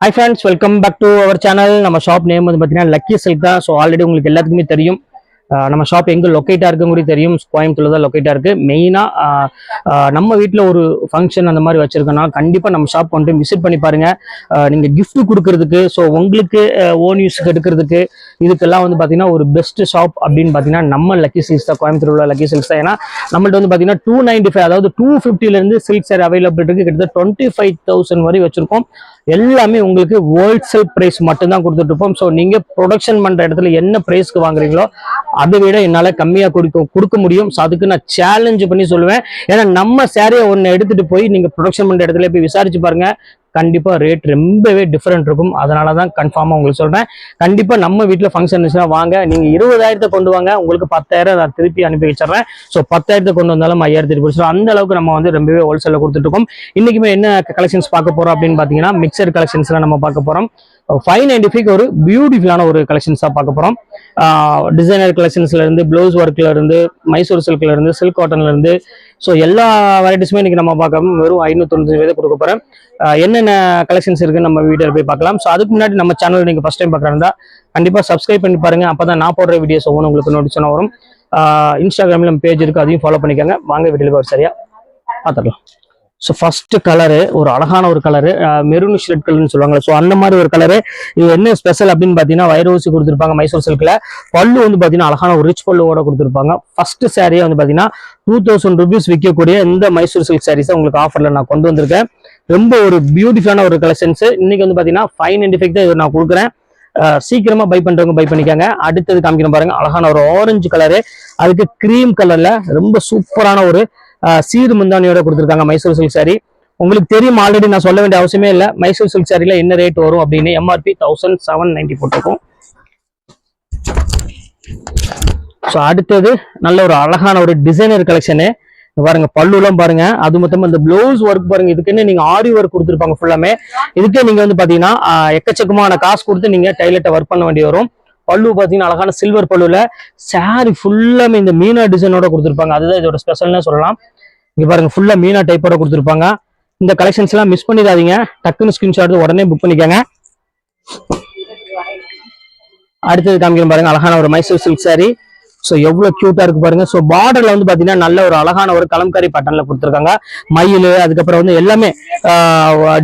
Hi friends, welcome back to our channel. நம்ம shop name வந்து பார்த்தீங்கன்னா லக்கி சில்க் தான். ஸோ ஆல்ரெடி உங்களுக்கு எல்லாத்துக்குமே தெரியும் நம்ம ஷாப் எங்கே லொக்கேட்டாக இருக்குன்னு கூட தெரியும். கோயம்புத்தூர்ல தான் லொக்கேட்டாக இருக்கு. மெயினாக நம்ம வீட்டில் ஒரு ஃபங்க்ஷன் அந்த மாதிரி வச்சிருக்கோம்னா கண்டிப்பாக நம்ம ஷாப் கொண்டு விசிட் பண்ணி பாருங்க. நீங்கள் கிஃப்ட் கொடுக்கறதுக்கு, ஸோ உங்களுக்கு ஓன் யூஸ்க்கு எடுக்கிறதுக்கு இதுக்கெல்லாம் வந்து பார்த்தீங்கன்னா ஒரு பெஸ்ட் ஷாப் அப்படின்னு பார்த்தீங்கன்னா நம்ம லக்கி சில்க்ஸ் தான். கோயம்புத்தூர் உள்ள லக்கி சில்க்ஸ் தான். ஏன்னா நம்மள்ட்ட வந்து பார்த்தீங்கன்னா 295, அதாவது 250லேருந்து சில்க் சாரி அவைலபிள் இருக்கு. கிட்டத்தட்ட 25,000 வரை வச்சிருக்கோம். எல்லாமே உங்களுக்கு ஹோல்சேல் பிரைஸ் மட்டும்தான் கொடுத்துட்டு இருப்போம். ஸோ நீங்க ப்ரொடக்ஷன் பண்ற இடத்துல என்ன பிரைஸ்க்கு வாங்குறீங்களோ அதை விட என்னால கம்மியா கொடுக்க முடியும். ஸோ அதுக்கு நான் சேலஞ்ச் பண்ணி சொல்லுவேன். ஏன்னா நம்ம சாரியை ஒன்று எடுத்துட்டு போய் நீங்க ப்ரொடக்ஷன் பண்ற இடத்துல போய் விசாரிச்சு பாருங்க, கண்டிப்பா ரேட் ரொம்பவே டிஃபரெண்ட் இருக்கும். அதனாலதான் கன்ஃபார்மா உங்களுக்கு சொல்றேன். கண்டிப்பா நம்ம வீட்டுல ஃபங்க்ஷன் வாங்க, நீங்க 20,000 கொண்டு வாங்க, உங்களுக்கு 10,000 நான் திருப்பி அனுப்பி வச்சிடறேன். ஸோ 10,000 கொண்டு வந்தாலும் 5,000 திருப்பி. அந்த அளவுக்கு நம்ம வந்து ரொம்பவே ஹோல்சேல கொடுத்துட்டு இருக்கோம். இன்னைக்குமே என்ன கலெக்ஷன்ஸ் பார்க்க போறோம் அப்படின்னு பாத்தீங்கன்னா மிக்சர் கலெக்ஷன்ஸ்ல நம்ம பார்க்க போறோம். 595 ஒரு பியூட்டிஃபுல்லான ஒரு கலெக்ஷன்ஸ் தான் பார்க்க போறோம். டிசைனர் கலெக்ஷன்ஸ்ல இருந்து, பிளவுஸ் ஒர்க்ல இருந்து, மைசூர் சில்க்ல இருந்து, சில்க் காட்டன்ல இருந்து, ஸோ எல்லா வெரைட்டிஸுமே இன்னைக்கு நம்ம பார்க்க வெறும் 595 கொடுக்க போறேன். என்னென்ன கலெக்ஷன்ஸ் இருக்குன்னு நம்ம வீடியோல போய் பார்க்கலாம். ஸோ அதுக்கு முன்னாடி நம்ம சேனல் நீங்க ஃபர்ஸ்ட் டைம் பார்க்கறதா கண்டிப்பா சப்ஸ்கிரைப் பண்ணி பாருங்க. அப்பதான் நான் போடுற வீடியோஸ் ஒவ்வொன்று உங்களுக்கு நோட்டிஃபிகேஷன் வரும். இன்ஸ்டாகிராம்ல நம்ம பேஜ் இருக்கு, அதையும் ஃபாலோ பண்ணிக்கோங்க. வாங்க வீடியோக்கு ஒரு சரியா பார்த்துடலாம். ஸோ ஃபர்ஸ்ட் கலரு ஒரு அழகான ஒரு கலரு, மெரூன் ரெட் கலர்னு சொல்லுவாங்க. ஸோ அந்த மாதிரி ஒரு கலரு. இது என்ன ஸ்பெஷல் அப்படின்னு பார்த்தீங்கன்னா வைர ஊசி கொடுத்துருப்பாங்க மைசூர் சில்க்ல. பல்லு வந்து பார்த்தீங்கன்னா அழகான ஒரு ரிச் பல்லுவோட கொடுத்துருப்பாங்க. ஃபர்ஸ்ட் சாரியை வந்து பார்த்தீங்கன்னா 2,000 rupees விற்கக்கூடிய இந்த மைசூர் சில்க் சாரீஸை உங்களுக்கு ஆஃபர்ல நான் கொண்டு வந்திருக்கேன். ரொம்ப ஒரு பியூட்டிஃபுல்லான ஒரு கலெக்ஷன்ஸ். இன்னைக்கு வந்து பார்த்தீங்கன்னா 595 தான் இது நான் கொடுக்குறேன். சீக்கிரமா பை பண்றவங்க பை பண்ணிக்காங்க. அடுத்தது காமிக்கிறேன் பாருங்க, அழகான ஒரு ஆரஞ்சு கலரு, அதுக்கு கிரீம் கலர்ல ரொம்ப சூப்பரான ஒரு சீர் முந்தானியோட கொடுத்துருக்காங்க மைசூர் சில்க் சாரி. உங்களுக்கு தெரியும், ஆல்ரெடி நான் சொல்ல வேண்டிய அவசியமே இல்லை மைசூர் சில்க் சாரில என்ன ரேட் வரும் அப்படின்னு. எம்ஆர்பி 1,790 போட்டிருக்கோம். ஸோ அடுத்தது நல்ல ஒரு அழகான ஒரு டிசைனர் கலெக்ஷனு பாருங்க. பல்லுலாம் பாருங்க, அது மொத்தம் இந்த பிளவுஸ் ஒர்க் பாருங்க. இதுக்குன்னு நீங்க ஆரி ஒர்க் கொடுத்துருப்பாங்க ஃபுல்லாமே. இதுக்கே நீங்க வந்து பாத்தீங்கன்னா எக்கச்சக்கமான காசு கொடுத்து நீங்க டைலர்ட்ட ஒர்க் பண்ண வேண்டி வரும். பல்லு பாத்தீங்கன்னா அழகான சில்வர் பல்லுல சாரி ஃபுல்லாமே இந்த மீனா டிசைனோட கொடுத்துருப்பாங்க. அதுதான் இதோட ஸ்பெஷல்னு சொல்லலாம். இங்க பாருங்க, ஃபுல்லா மீனா டைப்போட கொடுத்துருப்பாங்க. இந்த கலெக்ஷன்ஸ் எல்லாம் மிஸ் பண்ணிடாதீங்க. டக்குன்னு ஸ்கிரீன்ஷாட் உடனே புக் பண்ணிக்கோங்க. அடுத்தது காமிக்கிறேன் பாருங்க, அழகான ஒரு மைசூர் சில்க் சாரி. ஸோ எவ்வளவு கியூட்டா இருக்கு பாருங்க. ஸோ பார்டர்ல வந்து பாத்தீங்கன்னா நல்ல ஒரு அழகான ஒரு கலம்காரி பேட்டர்ன்ல கொடுத்துருக்காங்க. மயில், அதுக்கப்புறம் வந்து எல்லாமே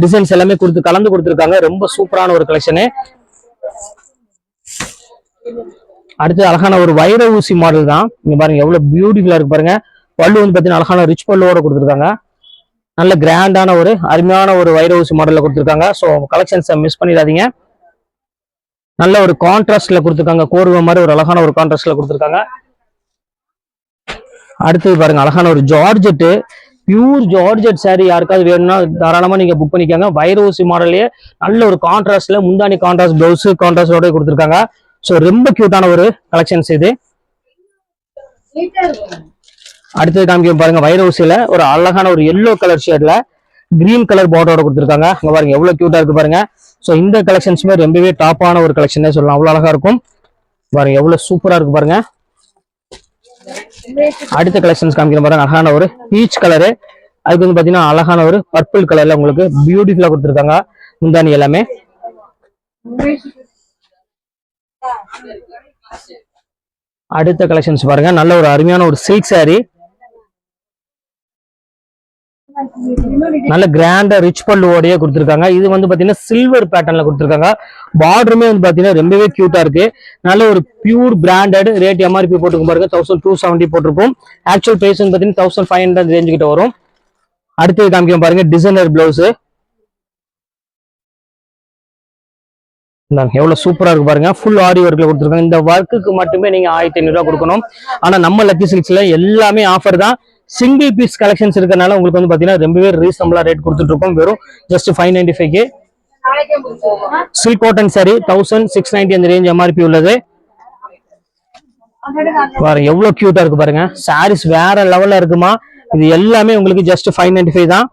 டிசைன்ஸ் எல்லாமே கலந்து கொடுத்துருக்காங்க. ரொம்ப சூப்பரான ஒரு கலெக்ஷனு. அடுத்து அழகான ஒரு வைர ஊசி மாடல் தான். இங்க பாருங்க எவ்வளவு பியூட்டிஃபுல்லா இருக்கு பாருங்க. பல்லு வந்து பாத்தீங்கன்னா அழகான ரிச் பல்லுவோட கொடுத்துருக்காங்க. நல்ல கிராண்டான ஒரு அருமையான ஒரு வைர ஊசி மாடல்ல கொடுத்துருக்காங்க. ஸோ கலெக்ஷன்ஸை மிஸ் பண்ணிடாதீங்க. நல்ல ஒரு கான்ட்ராஸ்ட்ல கொடுத்துருக்காங்க. கோர்வை மாதிரி ஒரு அழகான ஒரு கான்ட்ராஸ்ட்ல கொடுத்துருக்காங்க. அடுத்தது பாருங்க, அழகான ஒரு ஜார்ஜெட், பியூர் ஜார்ஜெட் சாரி. யாருக்காவது வேணும்னா தாராளமா நீங்க புக் பண்ணிக்கோங்க. வைர ஊசி மாடல்லே நல்ல ஒரு கான்ட்ராஸ்ட்ல முந்தானி கான்ட்ராஸ்ட், பிளவுஸ் கான்ட்ராஸ்டோட கொடுத்துருக்காங்க. ஸோ ரொம்ப கியூட்டான ஒரு கலெக்ஷன்ஸ் இது. அடுத்தது காமிக்க பாருங்க, வைர ஊசியில ஒரு அழகான ஒரு எல்லோ கலர் ஷேட்ல கிரீன் கலர் பார்டரோட கொடுத்துருக்காங்க. அங்க பாருங்க எவ்வளவு கியூட்டா இருக்கு பாருங்க. ஸோ இந்த கலெக்ஷன்ஸுமே ரொம்பவே டாப்பான ஒரு கலெக்ஷனே சொல்லலாம். அவ்வளவு அழகா இருக்கும் பாருங்க, எவ்வளவு சூப்பரா இருக்கு பாருங்க. அடுத்த கலெக்ஷன்ஸ் காமிக்கிறேன் பாருங்க, அழகான ஒரு பீச் கலரு, அதுக்கு வந்து பாத்தீங்கன்னா அழகான ஒரு பர்பிள் கலர்ல உங்களுக்கு பியூட்டிஃபுல்லா கொடுத்துருக்காங்க முந்தானி எல்லாமே. அடுத்த கலெக்ஷன்ஸ் பாருங்க, நல்ல ஒரு அருமையான ஒரு சில்க் சாரி, நல்ல கிராண்டா ரிச் பல்லுவோடய கொடுத்துருக்காங்க. இது வந்து பாத்தீங்கன்னா சில்வர் பேட்டர்ன்ல கொடுத்துருக்காங்க. பார்டருமே வந்து பாத்தீங்கன்னா ரொம்பவே கியூட்டா இருக்கு. நல்ல ஒரு பியூர் பிராண்டட். ரேட் எம்ஆர்பி போட்டுக்கும் பாருங்க 1,270 போட்டிருக்கும். ஆக்சுவல் பிரைஸ் வந்து பாத்தீங்கன்னா 1,500 ரேஞ்சு கிட்ட வரும். அடுத்தது காமிக்க பாருங்க, டிசைனர் பிளவுஸ் எவ்வளவு சூப்பரா இருக்கு பாருங்க. ஃபுல் ஆரி ஒர்க்ல கொடுத்துருக்காங்க. இந்த ஒர்க்குக்கு மட்டுமே நீங்க 1,500 ரூபாய் கொடுக்கணும். ஆனா நம்ம லக்கி சில்க்ஸ்ல எல்லாமே ஆஃபர் தான். சிங்கிள் பீஸ் கலெக்ஷன்ஸ் இருக்கனால உங்களுக்கு வந்து பாத்தீங்கன்னா ரொம்பவே ரீசனபிளா ரேட் கொடுத்துட்டு இருக்கோம். வெறும் ஜஸ்ட் 595. சில்க் காட்டன் சாரி 1,690 அந்த ரேஞ்ச் எம்ஆர்பி உள்ளது. பாருங்க எவ்வளவு கியூட்டா இருக்கு பாருங்க. சாரீஸ் வேற லெவல்ல இருக்குமா. இது எல்லாமே உங்களுக்கு ஜஸ்ட் 595 தான்.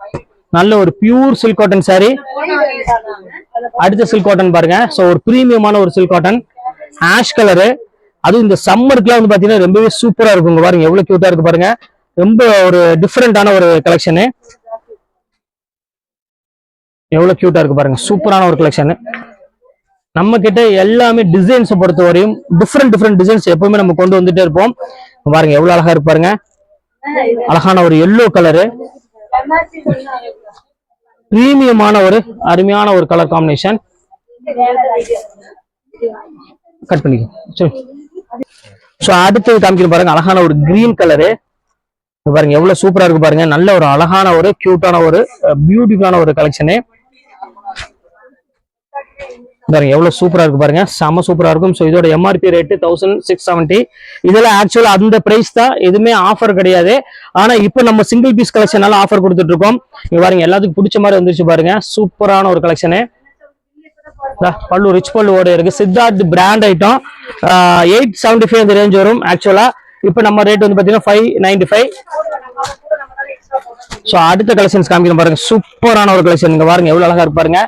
நல்ல ஒரு பியூர் சில்க் காட்டன் சாரி. அடுத்த சில்க் காட்டன் பாருங்க. ஸோ ஒரு பிரீமியமான ஒரு சில்க் காட்டன் ஆஷ் கலரு. அதுவும் இந்த சம்மருக்குலாம் வந்து பாத்தீங்கன்னா ரொம்பவே சூப்பரா இருக்குங்க. பாருங்க எவ்வளவு கியூட்டா இருக்கு பாருங்க. ரொம்ப ஒரு டிஃப்ரெண்டான ஒரு கலெக்ஷனு. எவ்வளவு கியூட்டா இருக்கு பாருங்க, சூப்பரான ஒரு கலெக்ஷன். நம்ம கிட்ட எல்லாமே டிசைன்ஸை பொறுத்த வரையும் டிஃப்ரெண்ட் டிசைன்ஸ் எப்பவுமே நம்ம கொண்டு வந்துட்டே இருப்போம். பாருங்க எவ்வளவு அழகா இருக்கு பாருங்க, அழகான ஒரு எல்லோ கலரு, பிரீமியமான ஒரு அருமையான ஒரு கலர் காம்பினேஷன். கட் பண்ணிக்கோ. சோ அடுத்து காமிக்கணும் பாருங்க, அழகான ஒரு கிரீன் கலரு. பாருங்க எவ்வளவு சூப்பரா இருக்கு பாருங்க, நல்ல ஒரு அழகான ஒரு கியூட்டான ஒரு பியூட்டிஃபுல்லான ஒரு கலெக்ஷனு. பாருங்க எவ்வளவு சூப்பரா இருக்கு பாருங்க, செம சூப்பரா இருக்கும். ஸோ இதோட எம்ஆர்பி ரேட்டு 1670. இதெல்லாம் ஆக்சுவலா அந்த பிரைஸ் தான், எதுவுமே ஆஃபர் கிடையாது. ஆனா இப்போ நம்ம சிங்கிள் பீஸ் கலெக்ஷனால ஆஃபர் கொடுத்துட்டு இருக்கோம். இங்க பாருங்க எல்லாத்துக்கும் பிடிச்ச மாதிரி வந்துருச்சு பாருங்க, சூப்பரான ஒரு கலெக்ஷனு. பல்லு ரிச் பல்லுவோட இருக்கு, சித்தார்த் பிராண்ட் ஐட்டம். 875 இந்த ரேஞ்ச் வரும் ஆக்சுவலா. இப்போ நம்ம ரேட் வந்து பாத்தீங்கன்னா 595. ஸோ அடுத்த கலெக்ஷன்ஸ் காமிக்கிறோம் பாருங்க, சூப்பரான ஒரு கலெக்ஷன். இங்க பாருங்க எவ்வளவு அழகா இருக்கு பாருங்க,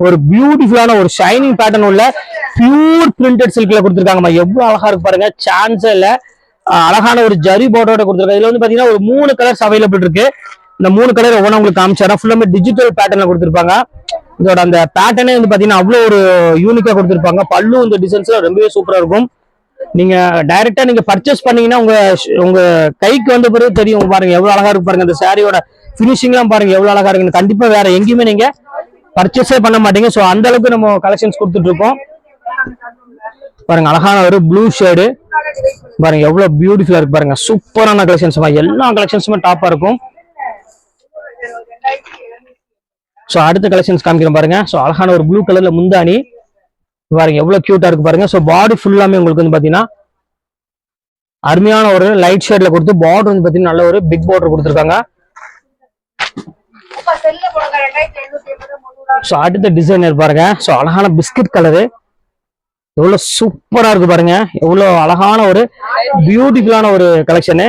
ஒரு பியூட்டிஃபுல்லான ஒரு ஷைனிங் பேட்டர்ன் உள்ள பியூர் பிரிண்டட் சில்க்ல கொடுத்துருக்காங்க. எவ்வளவு அழகா இருக்கு பாருங்க, சான்ஸே இல்ல. அழகான ஒரு ஜரி போர்டோட கொடுத்துருக்காங்க. இதுல வந்து பாத்தீங்கன்னா ஒரு 3 கலர்ஸ் அவைலபிள் இருக்கு. இந்த 3 கலர் ஒவ்வொன்றும் உங்களுக்கு காமிச்சாரா, ஃபுல்லாமே டிஜிட்டல் பேட்டர்ல கொடுத்துருப்பாங்க. இதோட அந்த பேட்டர்னே வந்து பாத்தீங்கன்னா அவ்வளவு ஒரு யூனிக்கா கொடுத்துருப்பாங்க. பல்லு இந்த டிசைன்ஸ் ரொம்பவே சூப்பரா இருக்கும். நீங்க டைரக்டா நீங்க பர்ச்சேஸ் பண்ணீங்கன்னா உங்க கைக்கு வந்த பிறகு தெரியும். பாருங்க எவ்வளவு அழகா இருக்கு பாருங்க, இந்த சாரியோட பினிஷிங் எல்லாம் பாருங்க எவ்வளவு அழகா இருக்கு. கண்டிப்பா வேற எங்கேயுமே நீங்க பர்ச்சேஸே பண்ண மாட்டீங்க. ஸோ அந்த அளவுக்கு நம்ம கலெக்ஷன்ஸ் கொடுத்துட்டு இருக்கோம். பாருங்க அழகான ஒரு ப்ளூ ஷேடு, பாருங்க எவ்வளவு பியூட்டிஃபுல்லா இருக்கு பாருங்க, சூப்பரான கலெக்ஷன்ஸ். எல்லா கலெக்ஷன்ஸுமே டாப்பா இருக்கும். ஸோ அடுத்த கலெக்ஷன்ஸ் காமிக்கிறோம் பாருங்க. ஸோ அழகான ஒரு ப்ளூ கலர்ல முந்தானி, பாருங்க எவ்வளவு கியூட்டா இருக்கு பாருங்க. ஸோ பாடி ஃபுல்லாமே உங்களுக்கு வந்து பாத்தீங்கன்னா அருமையான ஒரு லைட் ஷேட்ல கொடுத்து, பார்டர் வந்து பாத்தீங்கன்னா நல்ல ஒரு பிக் பார்டர் கொடுத்துருக்காங்க. ஸோ அடுத்த டிசைனர் பாருங்க, ஸோ அழகான பிஸ்கட் கலரு, எவ்வளவு சூப்பரா இருக்கு பாருங்க, எவ்வளவு அழகான ஒரு பியூட்டிஃபுல்லான ஒரு கலெக்ஷனு.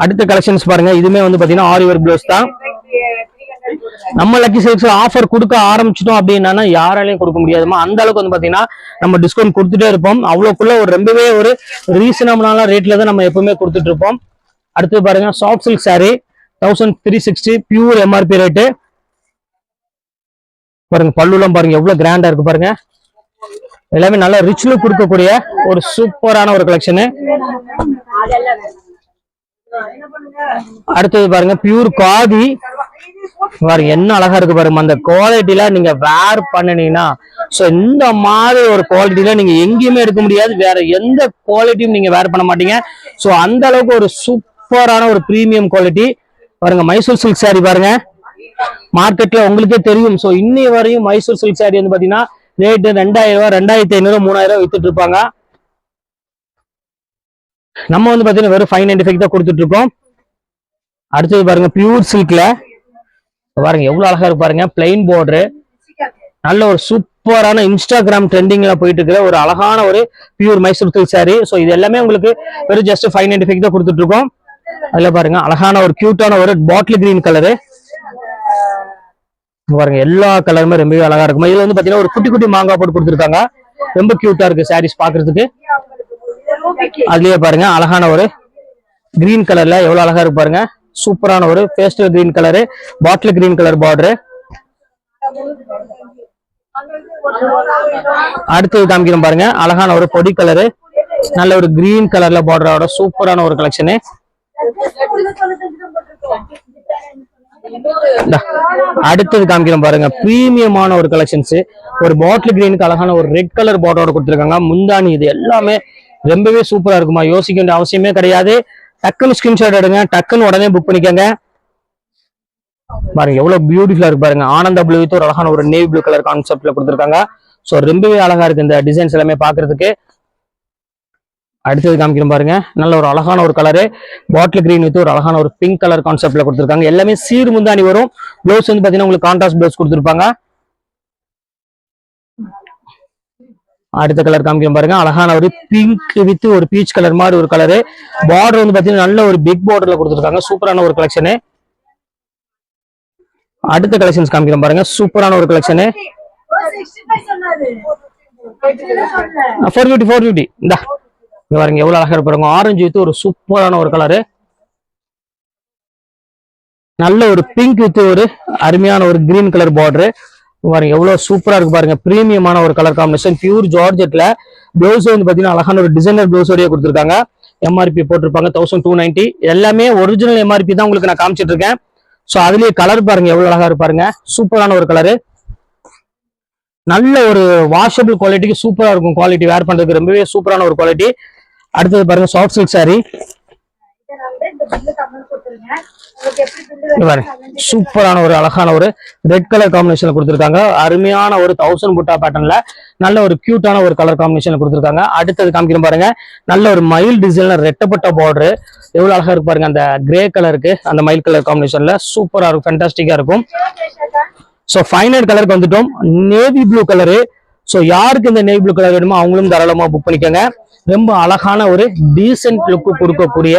அடுத்த கலெக்ஷன்ஸ் பாருங்க, இதுமே வந்து பாத்தீங்கன்னா ஆரி ஒர்க் ப்ளவுஸ் தான். நம்ம லக்கி சில்க்ஸ் ஆஃபர் கொடுக்க ஆரம்பிச்சிட்டோம் அப்படின்னா யாராலையும் கொடுக்க முடியாதுமா. அந்த அளவுக்கு வந்து பாத்தீங்கன்னா நம்ம டிஸ்கவுண்ட் கொடுத்துட்டே இருப்போம். அவ்வளவுக்குள்ள ஒரு ரொம்பவே ஒரு ரீசனபிளான ரேட்ல தான் நம்ம எப்பவுமே கொடுத்துட்டு இருப்போம். அடுத்து பாருங்க soft silk sorry 1360 pure MRP rate. பாருங்க பல்லுலாம் பாருங்க எவ்வளவு கிராண்டா இருக்கு பாருங்க, எல்லாமே நல்ல ரிச் லுக் கொடுக்கக்கூடிய ஒரு சூப்பரான ஒரு கலெக்ஷனு. அடுத்தது பாருங்க பியூர் காதி, பாருங்க என்ன அழகா இருக்கு பாருங்க. அந்த குவாலிட்டில நீங்க வேர் பண்ணினீங்கன்னா, சோ இந்த மாதிரி ஒரு குவாலிட்டில நீங்க எங்கேயுமே எடுக்க முடியாது, வேற எந்த குவாலிட்டியும் நீங்க வேர் பண்ண மாட்டீங்க. சோ அந்த அளவுக்கு ஒரு சூப்பரான ஒரு பிரீமியம் குவாலிட்டி. பாருங்க மைசூர் சில்க் சாரி பாருங்க, மார்க்கெட்ல உங்களுக்கே தெரியும். சோ இன்னி வரையும் மைசூர் சில்க் சாரி வந்து பாத்தீங்கன்னா ரேட் 2000 ரூபாய், 2500, 3000 வித்துட்டு இருப்பாங்க. நம்ம வந்து பாத்தீங்கன்னா வெறும் 595 தான் கொடுத்துட்டு இருக்கோம். அடுத்தது பாருங்க பியூர் சில்க்ல, பாருங்க எவ்வளவு அழகா இருக்கு பாருங்க, பிளைன் பார்டர், நல்ல ஒரு சூப்பரான இன்ஸ்டாகிராம் ட்ரெண்டிங்ல போயிட்டு இருக்கிற ஒரு அழகான ஒரு pure Mysore silk sorry. So இது எல்லாமே உங்களுக்கு வெறும் ஜஸ்ட் 595 தான் கொடுத்துட்டு இருக்கோம். அதுல பாருங்க அழகான ஒரு கியூட்டான ஒரு பாட்டில் கிரீன் கலரு, பாருங்க எல்லா கலருமே ரொம்பவே அழகா இருக்கும். இதுல வந்து பாத்தீங்கன்னா ஒரு குட்டி குட்டி மாங்காய் போட்டு கொடுத்துருக்காங்க, ரொம்ப கியூட்டா இருக்கு சாரீஸ் பாக்குறதுக்கு. அதுலயே பாருங்க அழகான ஒரு கிரீன் கலர்ல எவ்வளவு அழகா இருக்கு பாருங்க, சூப்பரான ஒரு pastel green colour, bottle green colour border. அடுத்தது காமிக்கிறோம் பாருங்க, அழகான ஒரு பொடி கலரு, நல்ல ஒரு கிரீன் கலர்ல பார்டரோட சூப்பரான ஒரு கலெக்ஷனு. அடுத்தது காமிக்கிறோம் பாருங்க, பிரீமியமான ஒரு கலெக்ஷன்ஸ். ஒரு பாட்டில் கிரீனுக்கு அழகான ஒரு ரெட் கலர் பார்டரோட கொடுத்துருக்காங்க. முந்தானி இது எல்லாமே ரொம்பவே சூப்பரா இருக்குமா, யோசிக்க வேண்டிய அவசியமே கிடையாது. டக்குன்னு ஸ்கிரீன்ஷாட் எடுங்க, டக்குன்னு உடனே புக் பண்ணிக்கோங்க. பாருங்க எவ்வளவு பியூட்டிஃபுல்லா இருக்கு பாருங்க, ஆனந்த ப்ளூ வித் ஒரு அழகான ஒரு நேவி ப்ளூ கலர் கான்செப்ட்ல கொடுத்துருக்காங்க. சோ ரொம்பவே அழகா இருக்கு இந்த டிசைன்ஸ் எல்லாமே பாக்குறதுக்கு. அடுத்தது காமிக்கிறோம் பாருங்க, நல்ல ஒரு அழகான ஒரு கலரு, பாட்டில் கிரீன் வித் ஒரு அழகான ஒரு பிங்க் கலர் கான்செப்ட்ல கொடுத்துருக்காங்க. எல்லாமே சீர் முந்தானி வரும். ப்ளவுஸ் வந்து பாத்தீங்கன்னா உங்களுக்கு கான்ட்ராஸ்ட் ப்ளவுஸ் கொடுத்துருப்பாங்க. அடுத்த கலர் காமிக்கிறோம் பாருங்க, அழகான ஒரு பிங்க் வித் ஒரு பீச் கலர் மாதிரி ஒரு கலரு, பார்டர் வந்து பாத்தீங்கன்னா நல்ல ஒரு பிக் பார்டர்ல கொடுத்துருக்காங்க. சூப்பரான ஒரு கலெக்ஷனு. அடுத்த கலெக்ஷன்ஸ் காமிக்கிறோம் பாருங்க, சூப்பரான ஒரு கலெக்ஷனு. 450 இந்த பாருங்க எவ்வளவு அழகா இருப்பாங்க, ஆரஞ்சு வித் ஒரு சூப்பரான ஒரு கலரு. நல்ல ஒரு பிங்க் வித் ஒரு அருமையான ஒரு கிரீன் கலர் பார்டர் பாருங்க, எவ்வளவு சூப்பரா இருக்கு பாருங்க. பிரீமியமான ஒரு கலர் காம்பினேஷன், பியூர் ஜார்ஜெட்ல. பிளவுஸ் வந்து பாத்தீங்கன்னா அழகான ஒரு டிசைனர் பிளவுஸோடய கொடுத்துருக்காங்க. எம்ஆர்பி போட்டிருப்பாங்க 1290. எல்லாமே ஒரிஜினல் எம்ஆர்பி தான் உங்களுக்கு நான் காமிச்சிட்டு இருக்கேன். ஸோ அதுலயே கலர் பாருங்க எவ்வளவு அழகா இருப்பாருங்க, சூப்பரான ஒரு கலரு. நல்ல ஒரு வாஷபிள் குவாலிட்டிக்கு சூப்பரா இருக்கும். குவாலிட்டி வேர் பண்றதுக்கு ரொம்பவே சூப்பரான ஒரு குவாலிட்டி. அடுத்தது பாருங்க சாஃப்ட் சில்க் சாரி. சூப்பரான ஒரு அழகான ஒரு ரெட் கலர் காம்பினேஷன்ல கொடுத்துருக்காங்க. அருமையான ஒரு 1000 புட்டா பேட்டர்ன்ல நல்ல ஒரு கியூட்டான ஒரு கலர் காம்பினேஷன்ல கொடுத்துருக்காங்க. அடுத்தது காமிக்கிறேன் பாருங்க, நல்ல ஒரு மயில் டிசைன்ல ரெட்டப்பட்ட பார்டர் எவ்வளவு அழகா இருக்கு பாருங்க. அந்த கிரே கலருக்கு அந்த மயில் கலர் காம்பினேஷன்ல சூப்பரா இருக்கும், ஃபேண்டாஸ்டிக்கா இருக்கும். ஸோ ஃபைனல் கலருக்கு வந்துட்டோம், நேவி ப்ளூ கலரு. ஸோ யாருக்கு இந்த நேவி ப்ளூ கலர் வேணுமோ அவங்களும் தாராளமா புக் பண்ணிக்கோங்க. ரொம்ப அழகான ஒரு டீசென்ட் லுக்கு கொடுக்கக்கூடிய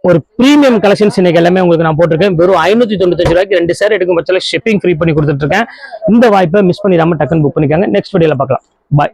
ஒரு பிரீமியம் கலெக்ஷன்ஸ் இன்னைக்கு எல்லாமே உங்களுக்கு நான் போட்டிருக்கேன். வெறும் 595 ரூபாய்க்கு 2 சேர் எடுக்கும் பட்சத்தில் ஷிப்பிங் ஃப்ரீ பண்ணி கொடுத்துட்டு இருக்கேன். இந்த வாய்ப்பை மிஸ் பண்ணிடாம டக்குன்னு புக் பண்ணிக்கோங்க. நெக்ஸ்ட் வீடியோல பார்க்கலாம். பாய்.